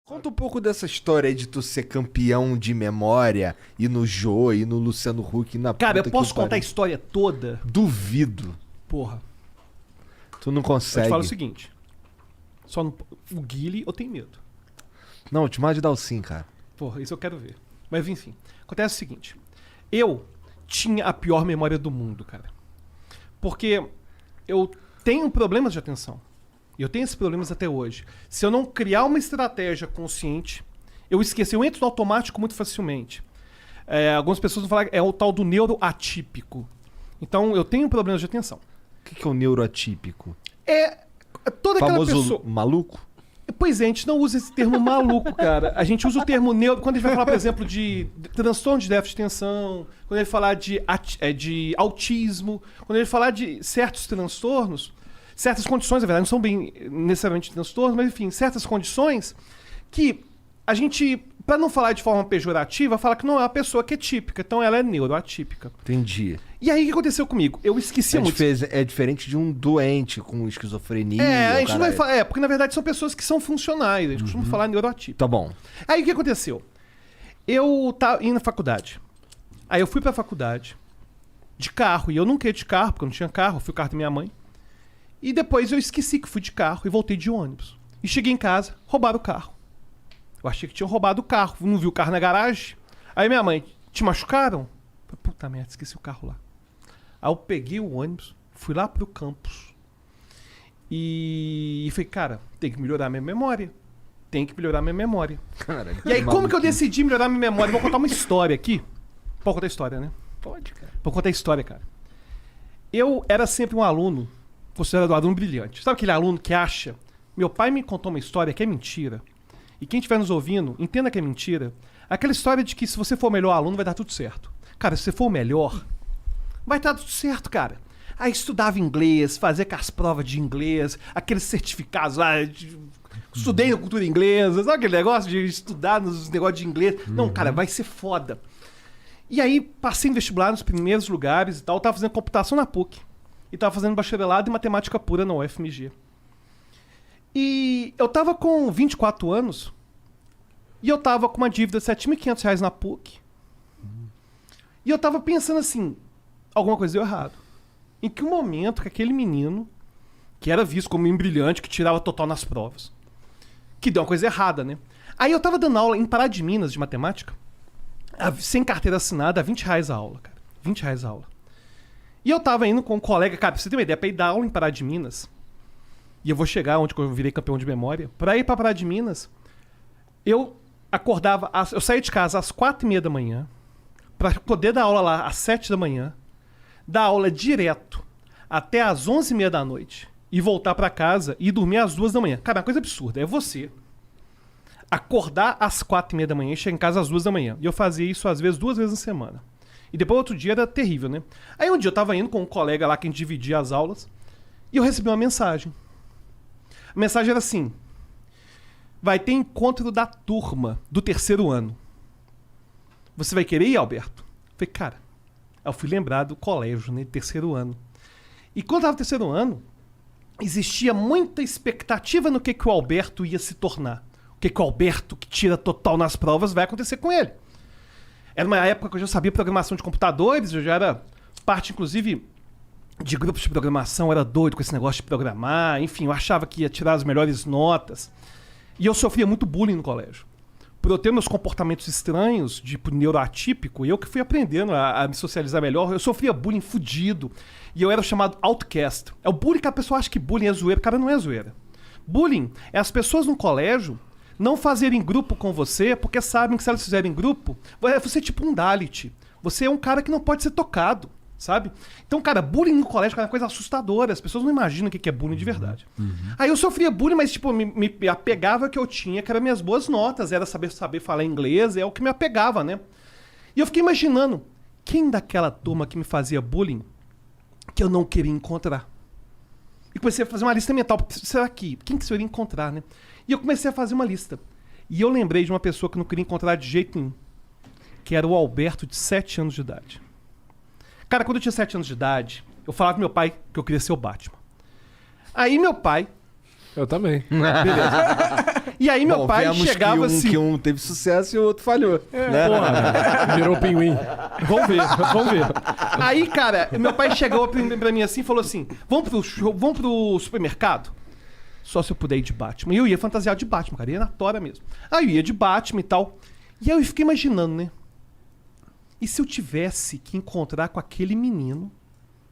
Conta um pouco dessa história aí de tu ser campeão de memória, e no Jô, e no Luciano Huck, e na Cara, puta eu posso que contar a pariu. história toda? Duvido. Porra. Tu não Eu consegue. te falo o seguinte. Só no... O Guile eu tenho medo. Não, eu te mando de dar o sim, cara. Porra, isso eu quero ver. Mas enfim. Acontece o seguinte. Eu tinha a pior memória do mundo, cara. Porque eu tenho problemas de atenção. E eu tenho esses problemas até hoje. Se eu não criar uma estratégia consciente, eu esqueço. Eu entro no automático muito facilmente. Algumas pessoas vão falar que é o tal do neuroatípico. Então, eu tenho problemas de atenção. O que é o neuroatípico? É toda aquela Famoso pessoa... maluco? Pois é, a gente não usa esse termo maluco, cara. A gente usa o termo neuro... Quando a gente vai falar, por exemplo, de transtorno de déficit de atenção, quando ele falar de autismo, quando ele falar de certos transtornos, certas condições, na verdade, não são bem necessariamente transtornos, mas enfim, certas condições que a gente, para não falar de forma pejorativa, fala que não é uma pessoa que é típica, então ela é neuroatípica. Entendi. E aí, o que aconteceu comigo? Eu esqueci muito. É diferente de um doente com esquizofrenia. A gente não vai caralho. falar... porque na verdade são pessoas que são funcionais, a gente costuma falar neuroatípico. Tá bom. Aí o que aconteceu? Eu tava indo na faculdade. Aí eu fui pra faculdade de carro, e eu não queria de carro, porque eu não tinha carro, eu fui o carro da minha mãe. E depois eu esqueci que fui de carro e voltei de ônibus. E cheguei em casa, roubaram o carro. Eu achei que tinham roubado o carro, não vi o carro na garagem. Aí minha mãe, te machucaram? Eu falei, puta merda, esqueci o carro lá. Aí eu peguei o ônibus, fui lá pro campus. E falei, cara, tem que melhorar minha memória. Tem que melhorar minha memória. Caralho, E aí, como que eu maluquice. decidi melhorar minha memória? Vou contar uma história aqui. Pode contar a história, né? Pode, cara. Vou contar a história, cara. Eu era sempre um aluno, considerado um aluno brilhante. Sabe aquele aluno que acha... Meu pai me contou uma história que é mentira. E quem estiver nos ouvindo, entenda que é mentira. Aquela história de que se você for o melhor aluno, vai dar tudo certo. Cara, se você for o melhor, vai dar tudo certo, cara. Aí estudava inglês, fazia com as provas de inglês, aqueles certificados lá... Estudei na cultura inglesa, sabe aquele negócio de estudar nos negócios de inglês? Não, cara, vai ser foda. E aí, passei no vestibular nos primeiros lugares e tal, tava fazendo computação na PUC. E tava fazendo bacharelado em matemática pura na UFMG. E eu tava com 24 anos e eu tava com uma dívida de R$7.500 na PUC. E eu tava pensando assim, alguma coisa deu errado. Em que momento que aquele menino, que era visto como um brilhante, que tirava total nas provas, que deu uma coisa errada, né? Aí eu tava dando aula em Pará de Minas de matemática, sem carteira assinada, a R$20 a aula, cara. R$20 a aula. E eu tava indo com um colega, cara, pra você ter uma ideia, pra ir dar aula em Pará de Minas, e eu vou chegar onde eu virei campeão de memória, pra ir pra Pará de Minas, eu acordava, eu saía de casa às 4h30 da manhã, pra poder dar aula lá às 7 da manhã, dar aula direto até às 11h30 da noite, e voltar pra casa e dormir às 2 da manhã. Cara, é uma coisa absurda. É você acordar às 4h30 da manhã e chegar em casa às 2 da manhã. E eu fazia isso, às vezes, 2 vezes na semana. E depois, outro dia, era terrível, né? Aí, um dia, eu tava indo com um colega lá, que a gente dividia as aulas, e eu recebi uma mensagem. A mensagem era assim: vai ter encontro da turma do 3º ano. Você vai querer ir, Alberto? Eu falei, cara, eu fui lembrar do colégio, né? 3º ano. E quando eu tava no 3º ano, existia muita expectativa no que o Alberto ia se tornar. O que o Alberto, que tira total nas provas, vai acontecer com ele. Era uma época que eu já sabia programação de computadores, eu já era parte, inclusive, de grupos de programação, era doido com esse negócio de programar, enfim, eu achava que ia tirar as melhores notas. E eu sofria muito bullying no colégio. Por eu ter meus comportamentos estranhos, tipo neuroatípico, e eu que fui aprendendo a me socializar melhor, eu sofria bullying fudido. E eu era chamado outcast. É o bullying que a pessoa acha que bullying é zoeira. Cara, não é zoeira. Bullying é as pessoas no colégio não fazerem grupo com você, porque sabem que se elas fizerem grupo, você é tipo um Dalit. Você é um cara que não pode ser tocado, sabe? Então, cara, bullying no colégio é uma coisa assustadora. As pessoas não imaginam o que é bullying de verdade. Aí eu sofria bullying, mas tipo, me apegava que eu tinha, que eram minhas boas notas, era saber falar inglês, é o que me apegava, né? E eu fiquei imaginando, quem daquela turma que me fazia bullying que eu não queria encontrar? E comecei a fazer uma lista mental. Será que? Quem que eu iria encontrar, né? E eu comecei a fazer uma lista. E eu lembrei de uma pessoa que eu não queria encontrar de jeito nenhum. Que era o Alberto, de 7 anos de idade. Cara, quando eu tinha 7 anos de idade, eu falava pro meu pai que eu queria ser o Batman. Aí meu pai... Eu também. Beleza. E aí meu pai vemos chegava assim... que um teve sucesso e o outro falhou. Né? Porra, Virou pinguim. vamos ver. Aí, cara, meu pai chegou pra mim assim e falou assim, vamos pro supermercado? Só se eu puder ir de Batman. E eu ia fantasiado de Batman, cara, ia na tora mesmo. Aí eu ia de Batman e tal. E aí eu fiquei imaginando, né? E se eu tivesse que encontrar com aquele menino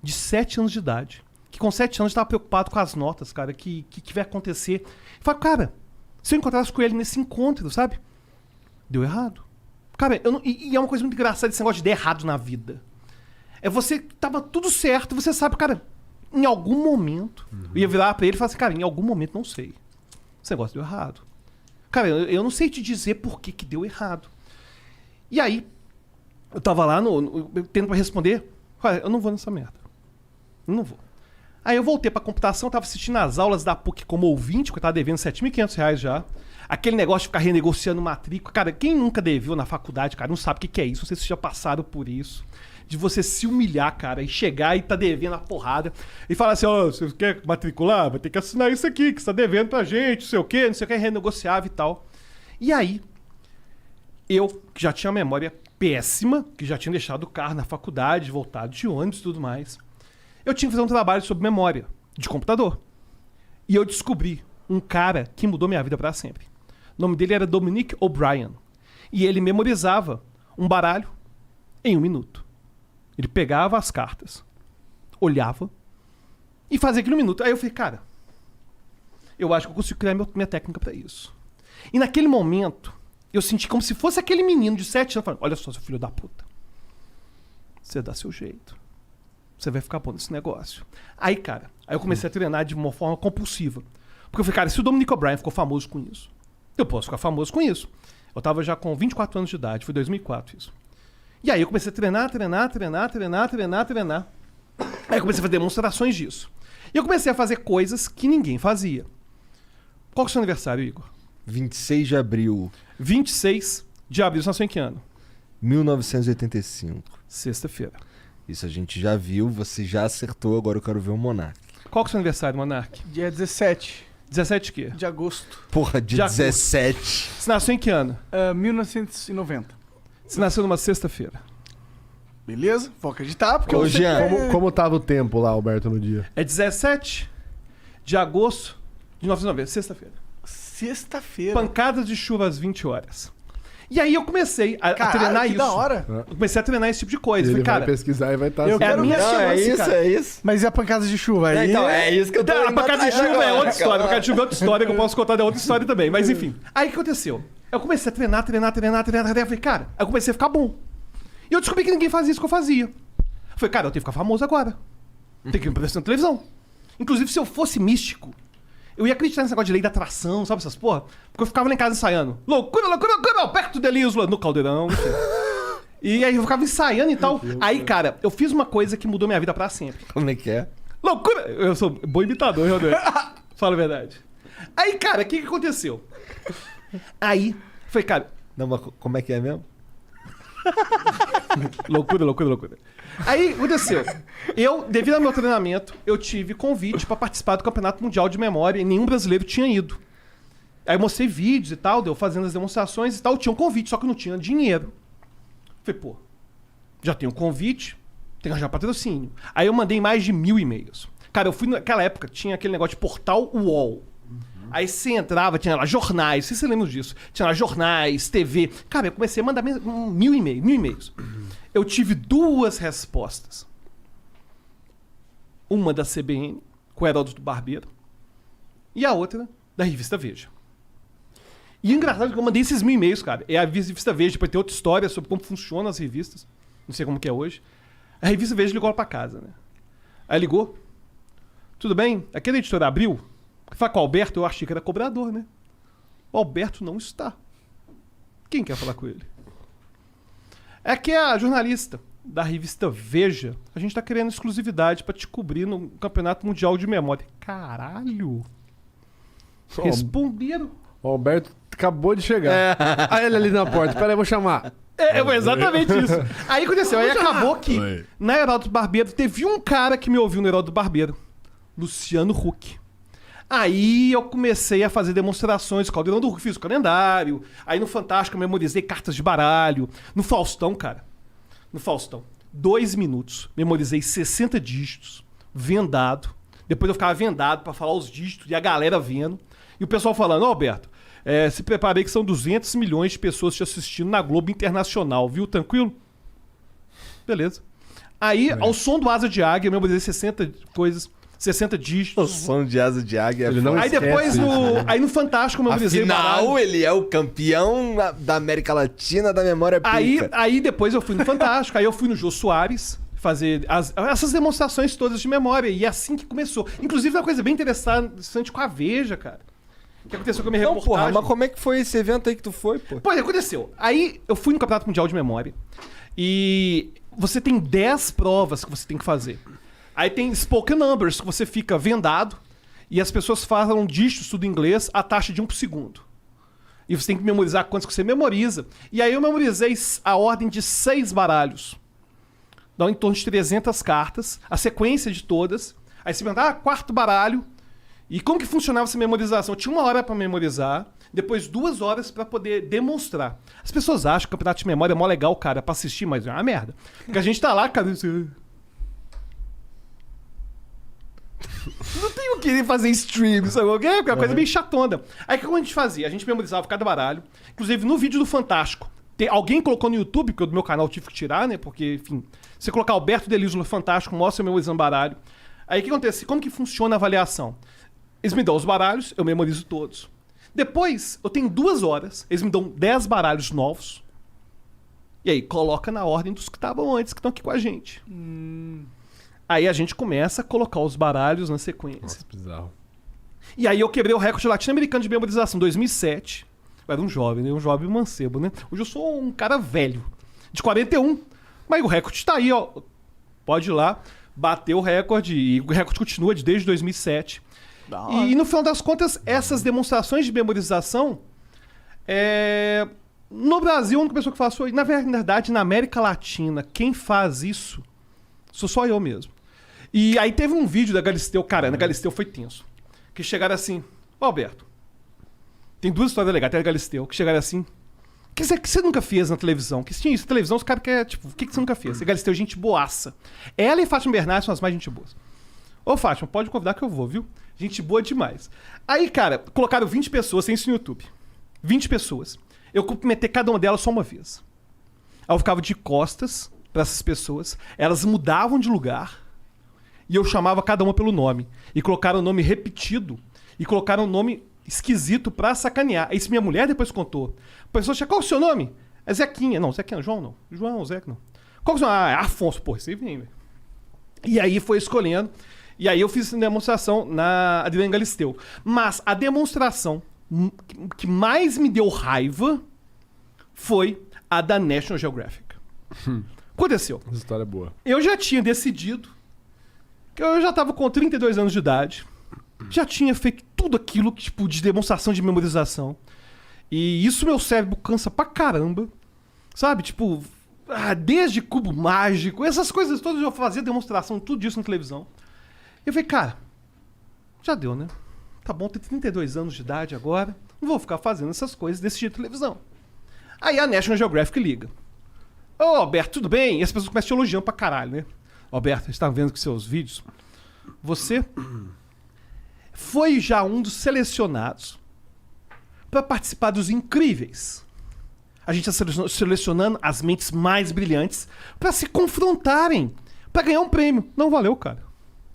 de 7 anos de idade, que com 7 anos estava preocupado com as notas, cara, que vai acontecer. Eu falei, cara, se eu encontrasse com ele nesse encontro, sabe? Deu errado. Cara, e é uma coisa muito engraçada esse negócio de dar errado na vida. É você, tava tudo certo, você sabe, cara, em algum momento, eu ia virar pra ele e falar assim, cara, em algum momento, não sei. Esse negócio deu errado. Cara, eu não sei te dizer por que deu errado. E aí, eu tava lá, tendo pra responder, olha, eu não vou nessa merda. Eu não vou. Aí eu voltei pra computação, tava assistindo as aulas da PUC como ouvinte, porque eu tava devendo R$7.500 já. Aquele negócio de ficar renegociando matrícula. Cara, quem nunca deveu na faculdade, cara, não sabe o que é isso. Não sei se já passaram por isso. De você se humilhar, cara, e chegar e tá devendo a porrada. E falar assim, ó, você quer matricular? Vai ter que assinar isso aqui, que você tá devendo pra gente, não sei o quê, renegociável e tal. E aí, eu, que já tinha memória péssima, que já tinha deixado o carro na faculdade, voltado de ônibus e tudo mais, eu tinha que fazer um trabalho sobre memória, de computador. E eu descobri um cara que mudou minha vida pra sempre. O nome dele era Dominic O'Brien. E ele memorizava um baralho em 1 minuto. Ele pegava as cartas, olhava e fazia aquilo em 1 minuto. Aí eu falei, cara, eu acho que eu consigo criar minha técnica pra isso. E naquele momento, eu senti como se fosse aquele menino de 7 anos falando, olha só, seu filho da puta. Você dá seu jeito. Você vai ficar bom nesse negócio. Aí, cara, eu comecei a treinar de uma forma compulsiva. Porque eu falei, cara, se o Dominic O'Brien ficou famoso com isso, eu posso ficar famoso com isso. Eu tava já com 24 anos de idade, foi 2004 isso. E aí eu comecei a treinar. Aí eu comecei a fazer demonstrações disso. E eu comecei a fazer coisas que ninguém fazia. Qual que é o seu aniversário, Igor? 26 de abril. 26 de abril. Você nasceu em que ano? 1985. Sexta-feira. Isso a gente já viu, você já acertou, agora eu quero ver o Monark. Qual que é o seu aniversário, Monark? Dia 17 17 de quê? de agosto. Porra, de Já 17. Você nasceu em que ano? 1990. Você nasceu numa sexta-feira. Beleza? Vou acreditar, porque Ô, eu sei Jean, que Como tava o tempo lá, Alberto, no dia? É 17 de agosto de 1990, sexta-feira. Sexta-feira. Pancadas de chuva às 20 horas. E aí eu comecei a treinar que isso. da hora. Eu comecei a treinar esse tipo de coisa. Ele Falei, cara, vai pesquisar e vai estar... Eu é a quero minha ver. chance, é isso, cara. é isso. Mas e a pancada de chuva aí? Então, é isso que eu tô A indo pancada de atrás chuva é agora, outra história. A cara. pancada de chuva é outra história que eu posso contar, é outra história também. Mas enfim. Aí o que aconteceu? Eu comecei a treinar. Eu falei, cara, aí eu comecei a ficar bom. E eu descobri que ninguém fazia isso que eu fazia. Eu falei, cara, eu tenho que ficar famoso agora. Tem que me aparecer na televisão. Inclusive, se eu fosse místico, eu ia acreditar nesse negócio de lei da atração, sabe essas porra? Porque eu ficava lá em casa ensaiando. Loucura, perto de Elisla, no caldeirão. E aí eu ficava ensaiando e tal. Aí, cara, eu fiz uma coisa que mudou minha vida pra sempre. Como é que é? Loucura! Eu sou bom imitador, Rodrigo. Fala a verdade. Aí, cara, o que aconteceu? Aí, foi, cara, Não, mas como é que é mesmo? loucura. Aí, aconteceu. Eu, devido ao meu treinamento, eu tive convite pra participar do Campeonato Mundial de Memória e nenhum brasileiro tinha ido. Aí eu mostrei vídeos e tal, deu fazendo as demonstrações e tal, tinha um convite, só que não tinha dinheiro. Falei, pô, já tem um convite, tem que arranjar patrocínio. Aí eu mandei mais de 1000 e-mails. Cara, eu fui naquela época, tinha aquele negócio de portal UOL. Aí você entrava, tinha lá jornais, não sei se você lembra disso. Tinha lá jornais, TV. Cara, eu comecei a mandar 1000 e-mails. Eu tive 2 respostas. Uma da CBN, com o Heródoto Barbeiro, e a outra da revista Veja. E o engraçado é que eu mandei esses 1000 e-mails, cara. É a revista Veja, depois tem outra história sobre como funcionam as revistas. Não sei como que é hoje. A revista Veja ligou pra casa, né? Aí ligou. Tudo bem? Aquele editor Abril, que fala com o Alberto, eu achei que era cobrador, né? O Alberto não está. Quem quer falar com ele? É que a jornalista da revista Veja, a gente tá querendo exclusividade pra te cobrir no Campeonato Mundial de Memória. Caralho! Responderam. O Alberto acabou de chegar. Aí ele ali na porta. Pera aí, eu vou chamar. Foi exatamente isso. Aí aconteceu, aí acabou que Oi. na Heródoto Barbeiro teve um cara que me ouviu no Heródoto Barbeiro. Luciano Huck. Aí eu comecei a fazer demonstrações, Caldeirão do Hulk, fiz o calendário. Aí no Fantástico eu memorizei cartas de baralho. No Faustão, cara. No Faustão. 2 minutos. Memorizei 60 dígitos. Vendado. Depois eu ficava vendado pra falar os dígitos e a galera vendo. E o pessoal falando, ô Alberto, se preparei que são 200 milhões de pessoas te assistindo na Globo Internacional, viu? Tranquilo? Beleza. Aí, ao som do Asa de Águia, eu memorizei 60 coisas, 60 dígitos. O som de asa de águia. Ele não Aí depois, aí no Fantástico, eu memorizei o baralho. Afinal, ele é o campeão da América Latina da memória pica. Aí depois eu fui no Fantástico, aí eu fui no Jô Soares fazer essas demonstrações todas de memória. E é assim que começou. Inclusive, uma coisa bem interessante com a Veja, cara. O que aconteceu com a minha Não, reportagem. porra, mas como é que foi esse evento aí que tu foi, pô? Pois aconteceu. Aí eu fui no Campeonato Mundial de Memória e você tem 10 provas que você tem que fazer. Aí tem spoken numbers, que você fica vendado e as pessoas falam dígitos tudo em inglês a taxa de 1 por segundo. E você tem que memorizar quantos que você memoriza. E aí eu memorizei a ordem de 6 baralhos. Dá em torno de 300 cartas, a sequência de todas. Aí você pergunta, quarto baralho. E como que funcionava essa memorização? Eu tinha 1 hora pra memorizar, depois 2 horas pra poder demonstrar. As pessoas acham que o campeonato de memória é mó legal, cara, pra assistir, mas é uma merda. Porque a gente tá lá, cara... Não tem o que fazer stream, sabe? É uma coisa bem chatona. Aí o que a gente fazia? A gente memorizava cada baralho. Inclusive, no vídeo do Fantástico, alguém colocou no YouTube, porque eu do meu canal eu tive que tirar, né? Porque, enfim, você colocar Alberto Deliso no Fantástico, mostra eu memorizando baralho. Aí o que acontece? Como que funciona a avaliação? Eles me dão os baralhos, eu memorizo todos. Depois, eu tenho 2 horas, eles me dão 10 baralhos novos. E aí, coloca na ordem dos que estavam antes, que estão aqui com a gente. Aí a gente começa a colocar os baralhos na sequência. Nossa, bizarro. E aí eu quebrei o recorde latino-americano de memorização, 2007. Eu era um jovem, né? Um jovem mancebo, né? Hoje eu sou um cara velho, de 41. Mas o recorde tá aí, ó. Pode ir lá, bater o recorde. E o recorde continua desde 2007. E no final das contas, essas demonstrações de memorização... No Brasil, a única pessoa que faz isso... Na verdade, na América Latina, quem faz isso sou só eu mesmo. E aí teve um vídeo da Galisteu, cara, na Galisteu foi tenso. Que chegaram assim, Alberto, tem 2 histórias legais, tem a Galisteu, que chegaram assim, o que você nunca fez na televisão? Que tinha isso na televisão, os caras querem, tipo, o que você nunca fez? A Galisteu, gente boaça. Ela e Fátima Bernardes são as mais gente boas. Ô Fátima, pode convidar que eu vou, viu? Gente boa demais. Aí, cara, colocaram 20 pessoas, tem isso no YouTube. 20 pessoas. Eu cumprimentei cada uma delas só uma vez. Aí eu ficava de costas para essas pessoas, elas mudavam de lugar e eu chamava cada uma pelo nome. E colocaram o nome repetido e colocaram um nome esquisito pra sacanear. Isso minha mulher depois contou. A pessoa tinha, qual é o seu nome? É Zequinha. Não, Zequinha, João não. João, Zeca não. Qual é o seu nome? É Afonso. Pô, isso aí vem, velho. E aí foi escolhendo. E aí eu fiz demonstração na Adriana Galisteu. Mas a demonstração que mais me deu raiva foi a da National Geographic. Aconteceu. Essa história é boa. Eu já tinha decidido que eu já tava com 32 anos de idade. Já tinha feito tudo aquilo tipo, de demonstração de memorização. E isso meu cérebro cansa pra caramba. Sabe? Tipo, desde cubo mágico, essas coisas todas eu fazia demonstração, tudo isso na televisão. Eu falei, cara, já deu, né? Tá bom, tenho 32 anos de idade agora. Não vou ficar fazendo essas coisas desse jeito de televisão. Aí a National Geographic liga. Ô, Alberto, tudo bem? E as pessoas começam te elogiando pra caralho, né? Alberto, a gente tá vendo que seus vídeos. Você foi já um dos selecionados pra participar dos Incríveis. A gente tá selecionando as mentes mais brilhantes pra se confrontarem, pra ganhar um prêmio. Não valeu, cara.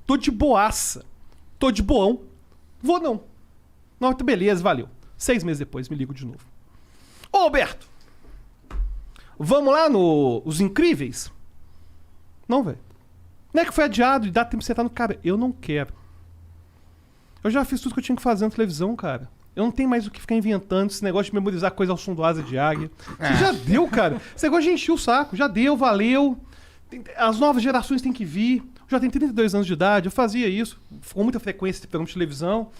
Tô de boaça. Tô de boão. Vou não. Não, beleza, valeu. 6 meses depois, me ligo de novo. Ô, Alberto! Vamos lá nos Incríveis? Não, velho. Não é que foi adiado e dá tempo de sentar no cara. Eu não quero. Eu já fiz tudo que eu tinha que fazer na televisão, cara. Eu não tenho mais o que ficar inventando esse negócio de memorizar coisa ao som do Asa de Águia. Já deu, cara. Esse negócio de encher o saco. Já deu, valeu. As novas gerações têm que vir. Eu já tenho 32 anos de idade. Eu fazia isso com muita frequência de televisão.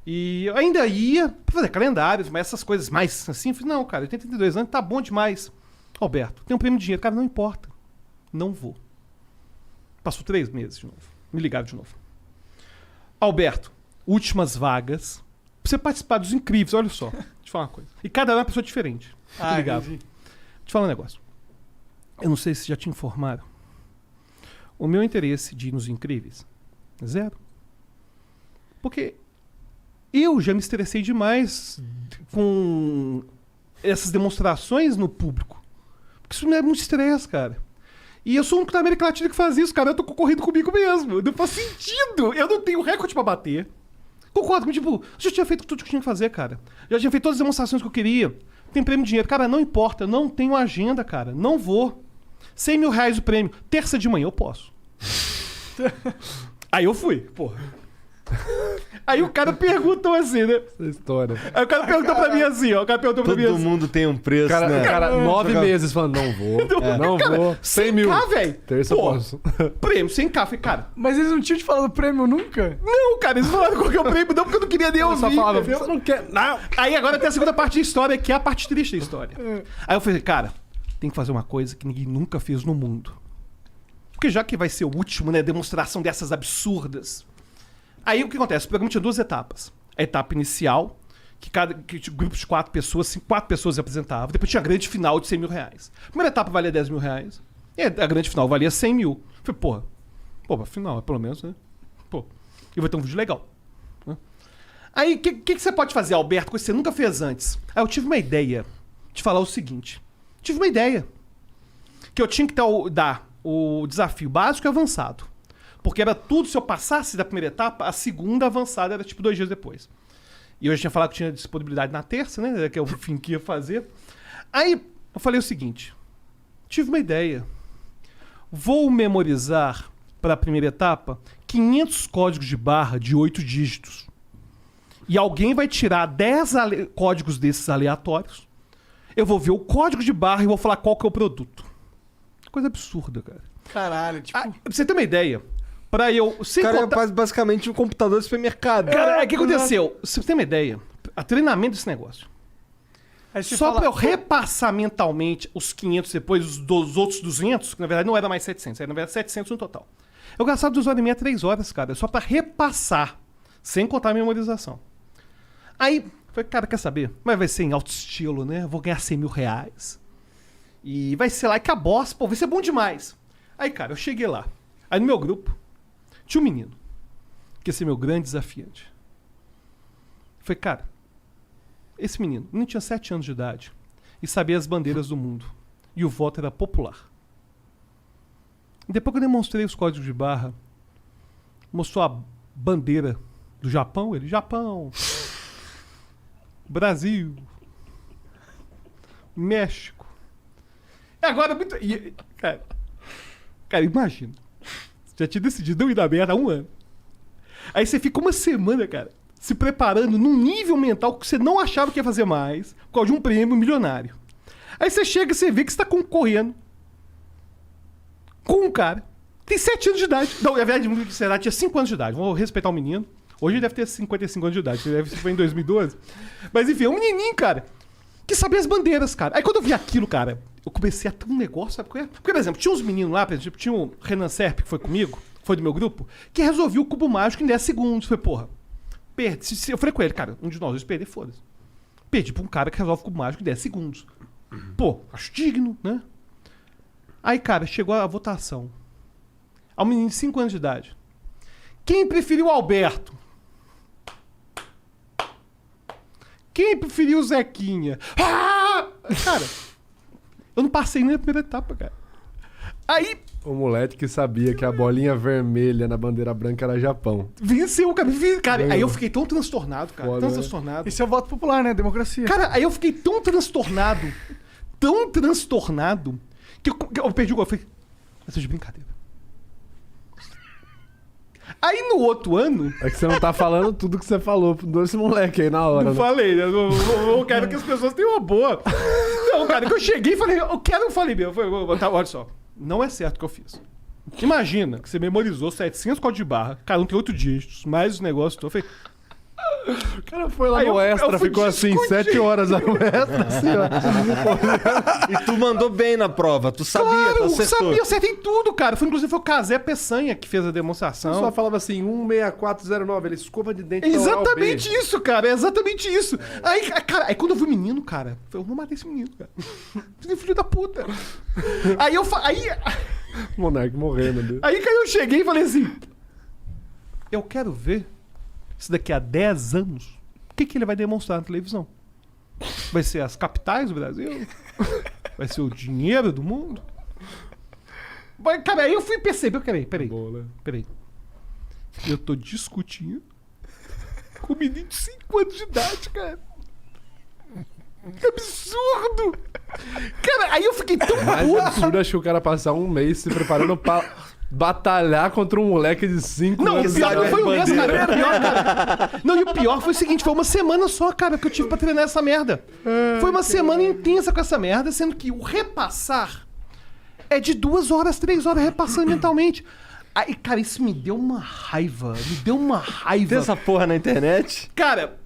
E eu ainda ia pra fazer calendários, mas essas coisas mais assim. Eu falei, não, cara, eu tenho 32 anos, tá bom demais. Alberto, tem um prêmio de dinheiro. Cara, não importa. Não vou. Passou 3 meses de novo. Me ligaram de novo. Alberto, últimas vagas pra você participar dos incríveis, olha só. Deixa eu te falar uma coisa. E cada um é uma pessoa diferente. Ah, Ligado. entendi. Deixa eu te falar um negócio. Eu não sei se já te informaram. O meu interesse de ir nos incríveis é 0. Porque eu já me estressei demais com essas demonstrações no público. Porque isso não é muito estresse, cara. E eu sou o único da América Latina que faz isso, cara. Eu tô concorrendo comigo mesmo. Não faz sentido. Eu não tenho recorde pra bater. Concordo com, tipo, eu já tinha feito tudo que tinha que fazer, cara. Já tinha feito todas as demonstrações que eu queria. Tem prêmio de dinheiro. Cara, não importa. Não tenho agenda, cara. Não vou. 100 mil reais o prêmio. Terça de manhã eu posso. Aí eu fui, porra. Aí o cara perguntou assim, né? Essa história. Aí o cara perguntou pra mim assim, ó. O cara perguntou pra mim Todo assim. mundo tem um preço, né? Cara, 9 meses falando, não vou, não vou. 100 mil. 100k, velho. Terça eu Pô, posso. prêmio, 100k. Falei, cara, Mas eles não tinham te falado do prêmio nunca? não, cara, eles falaram qual que é o prêmio, não, porque eu não queria nem Eu ouvir. só falava, entendeu? você não quer. Não. Aí agora tem a segunda parte da história, que é a parte triste da história. Aí eu falei, cara, tem que fazer uma coisa que ninguém nunca fez no mundo. Porque já que vai ser o último, né, demonstração dessas absurdas. Aí o que acontece? O programa tinha 2 etapas. A etapa inicial, que grupos de 4 pessoas, 4 pessoas apresentavam. Depois tinha a grande final de 100 mil reais. A primeira etapa valia 10 mil reais. E a grande final valia 100 mil. Eu falei, porra, final, pelo menos, né? Pô, e vai ter um vídeo legal. Né? Aí, o que você pode fazer, Alberto, coisa que você nunca fez antes? Aí eu tive uma ideia de falar o seguinte. Tive uma ideia. Que eu tinha que dar o desafio básico e avançado. Porque era tudo, se eu passasse da primeira etapa, a segunda avançada era tipo 2 dias depois. E eu já tinha falado que tinha disponibilidade na terça, né? Que é o fim que ia fazer. Aí eu falei o seguinte. Tive uma ideia. Vou memorizar para a primeira etapa 500 códigos de barra de 8 dígitos. E alguém vai tirar 10 códigos desses aleatórios. Eu vou ver o código de barra e vou falar qual que é o produto. Coisa absurda, cara. Caralho, tipo... Pra você ter uma ideia, pra eu... Sem Cara, contar... é basicamente um computador de supermercado. Cara, o que aconteceu? Você tem uma ideia? A treinamento desse negócio. Aí você Só fala, pra eu repassar mentalmente os 500 depois, os outros 200, que na verdade não era mais 700, era na verdade 700 no total. Eu gastava 2 horas e meia, 3 horas, cara, só pra repassar, sem contar a memorização. Aí, falei, cara, quer saber? Mas vai ser em alto estilo, né? Eu vou ganhar 100 mil reais. E vai ser lá que a boss, pô, vai ser bom demais. Aí, cara, eu cheguei lá. Aí no meu grupo, tinha um menino, que ia ser meu grande desafiante. Eu falei, cara, esse menino tinha 7 anos de idade e sabia as bandeiras do mundo. E o voto era popular. E depois que eu demonstrei os códigos de barra, mostrou a bandeira do Japão, ele, Japão, Brasil, México. E agora, cara, imagina. Você já tinha decidido não ir na merda há 1 ano. Aí você fica uma semana, cara, se preparando num nível mental que você não achava que ia fazer mais, por causa de um prêmio milionário. Aí você chega e você vê que você tá concorrendo com um cara que tem 7 anos de idade. Não, na verdade, será tinha 5 anos de idade. Vou respeitar o menino. Hoje ele deve ter 55 anos de idade. Ele deve ser em 2012. Mas enfim, é um menininho, cara, que sabia as bandeiras, cara. Aí quando eu vi aquilo, cara, eu comecei a ter um negócio, sabe qual é? Porque, por exemplo, tinha uns meninos lá, por exemplo, tinha o Renan Serp, que foi comigo, foi do meu grupo, que resolveu o cubo mágico em 10 segundos. Eu falei, porra, perdi. Eu falei com ele, cara, um de nós dois perder, foda-se. Perdi pra um cara que resolve o cubo mágico em 10 segundos. Pô, acho digno, né? Aí, cara, chegou a votação. Ao menino de 5 anos de idade. Quem preferiu o Alberto? Quem preferiu o Zequinha? Ah! Cara, eu não passei nem na primeira etapa, cara. Aí... O moleque que sabia que a bolinha vermelha na bandeira branca era Japão. Venceu, cara. Cara, aí eu fiquei tão transtornado, cara. Foda, Tão né? transtornado. Esse é o voto popular, né? Democracia. Cara, aí eu fiquei tão transtornado, que eu perdi o gol. Eu falei, essa é de brincadeira. Aí no outro ano... É que você não tá falando tudo que você falou desse moleque aí na hora. Não né? falei, né? Eu quero que as pessoas tenham uma boa. Não, cara, que eu cheguei e falei, eu falei meu. Olha só, não é certo o que eu fiz. Imagina que você memorizou 700 códigos de barra, cada um tem 8 dígitos, mais os negócios. Eu falei, O cara foi lá Aí no eu Extra, fui ficou assim, discutir. 7 horas lá no Extra, assim, ó. E tu mandou bem na prova, tu sabia, tu Claro, acertou. sabia, eu acertei tudo, cara. Inclusive foi o Casé Peçanha que fez a O demonstração. pessoal falava assim, 16409, ele escova de dente É pra oral exatamente B. isso, cara. É exatamente isso. Aí, cara, aí quando eu vi o menino, cara, eu vou matar esse menino, cara. Esse filho da puta. Aí eu Monark morrendo ali. Aí, cara, eu cheguei e falei assim: eu quero ver se daqui a 10 anos o que ele vai demonstrar na televisão. Vai ser as capitais do Brasil? Vai ser o dinheiro do mundo? Cara, aí eu fui perceber. Peraí. Eu tô discutindo com um menino de 5 anos de idade, cara. Que absurdo! Cara, aí eu fiquei tão Mais puto. absurdo, acho que o cara passar um mês se preparando pra batalhar contra um moleque de 5 Não, anos. o pior não foi o mesmo, bandeira. cara. Pior, cara. Não, e o pior foi o seguinte, foi uma semana só, cara, que eu tive pra treinar essa merda. Foi uma semana intensa com essa merda, sendo que o repassar é de 2 horas, 3 horas repassando mentalmente. Aí, cara, isso me deu uma raiva. Tem essa porra na internet? Cara,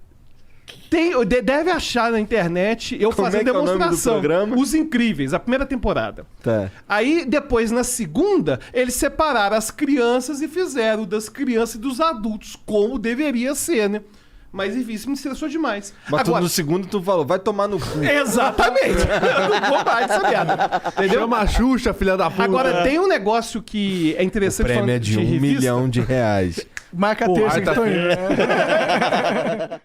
deve achar na internet eu Como fazendo é que é o nome do demonstração. programa? Os Incríveis, a primeira temporada. Tá. Aí, depois, na segunda, eles separaram as crianças e fizeram das crianças e dos adultos, como deveria ser, né? Mas, enfim, isso me estressou demais. Mas tu, no segundo tu falou, vai tomar no cu. Exatamente! Eu não vou mais essa merda. Entendeu? Chama a Xuxa, filha da puta. Agora, tem um negócio que é O interessante prêmio é de falando R$1 revista. milhão. Marca a terça que tô indo.